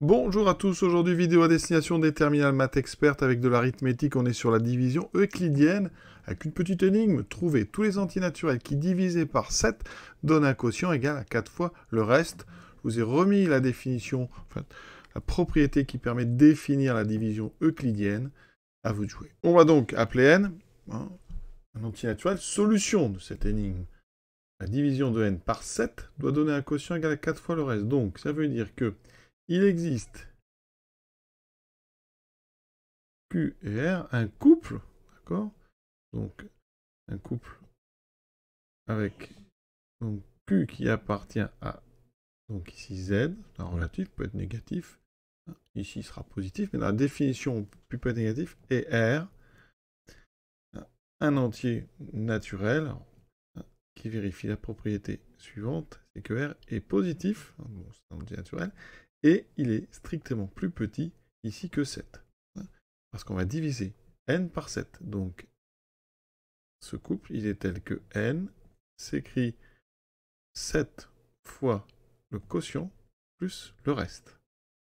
Bonjour à tous, aujourd'hui vidéo à destination des terminales maths expertes avec de l'arithmétique. On est sur la division euclidienne avec une petite énigme. Trouver tous les antinaturels qui divisés par 7 donnent un quotient égal à 4 fois le reste. Je vous ai remis la définition, enfin la propriété qui permet de définir la division euclidienne. À vous de jouer. On va donc appeler n un antinaturel solution de cette énigme. La division de n par 7 doit donner un quotient égal à 4 fois le reste. Donc ça veut dire que il existe Q et R, un couple, d'accord? Donc, un couple avec donc, Q qui appartient à, donc ici Z, un relatif peut être négatif, ici il sera positif, mais dans la définition Q peut être négatif, et R, un entier naturel, qui vérifie la propriété suivante, c'est que R est positif, bon, c'est un entier naturel, et il est strictement plus petit ici que 7. Parce qu'on va diviser n par 7. Donc, ce couple, il est tel que n s'écrit 7 fois le quotient plus le reste.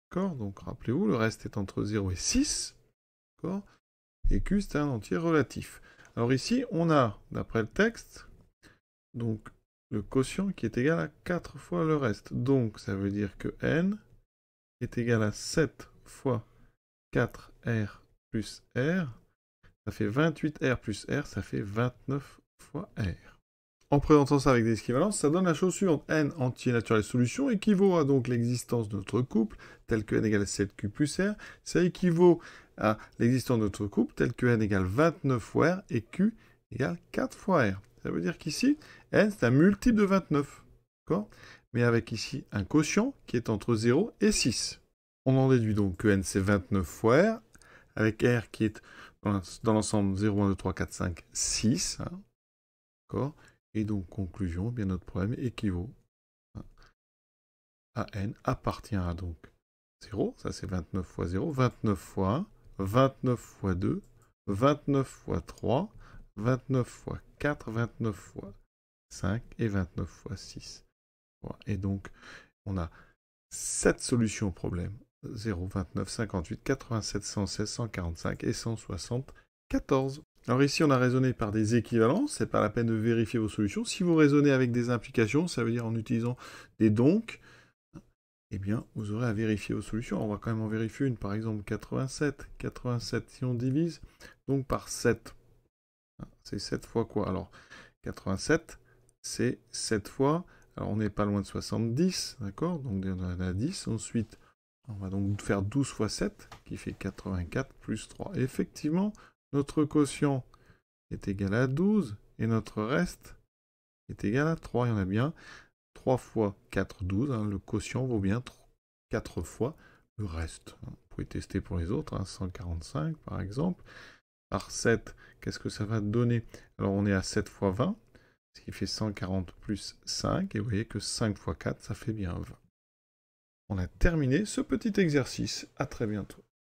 D'accord? Donc, rappelez-vous, le reste est entre 0 et 6. D'accord? Et q, c'est un entier relatif. Alors ici, on a, d'après le texte, donc, le quotient qui est égal à 4 fois le reste. Donc, ça veut dire que n est égal à 7 fois 4r plus R, ça fait 28R plus R, ça fait 29 fois R. En présentant ça avec des équivalences, ça donne la chose suivante. n entier naturel solution équivaut à donc l'existence de notre couple, tel que n égale 7Q plus R. Ça équivaut à l'existence de notre couple, tel que n égale 29 fois R, et Q égale 4 fois R. Ça veut dire qu'ici, n c'est un multiple de 29. D'accord? Mais avec ici un quotient qui est entre 0 et 6. On en déduit donc que n c'est 29 fois R, avec R qui est dans l'ensemble 0, 1, 2, 3, 4, 5, 6. Hein, d'accord? Et donc, conclusion, bien notre problème équivaut à n appartient à donc 0, ça c'est 29 fois 0, 29 fois 1, 29 fois 2, 29 fois 3, 29 fois 4, 29 fois 5 et 29 fois 6. Voilà. Et donc, on a 7 solutions au problème. 0, 29, 58, 87, 116, 145 et 174. Alors ici, on a raisonné par des équivalences, c'est pas la peine de vérifier vos solutions. Si vous raisonnez avec des implications, ça veut dire en utilisant des donc, eh bien, vous aurez à vérifier vos solutions. On va quand même en vérifier une, par exemple 87. 87, si on divise donc par 7, c'est 7 fois quoi? Alors, 87, c'est 7 fois, alors on n'est pas loin de 70, d'accord? Donc on en a 10, ensuite, on va donc faire 12 fois 7, qui fait 84 plus 3. Et effectivement, notre quotient est égal à 12, et notre reste est égal à 3. Il y en a bien 3 fois 4, 12. Hein, le quotient vaut bien 4 fois le reste. Vous pouvez tester pour les autres, hein, 145 par exemple. Par 7, qu'est-ce que ça va donner? Alors on est à 7 fois 20, ce qui fait 140 plus 5, et vous voyez que 5 fois 4, ça fait bien 20. On a terminé ce petit exercice. À très bientôt.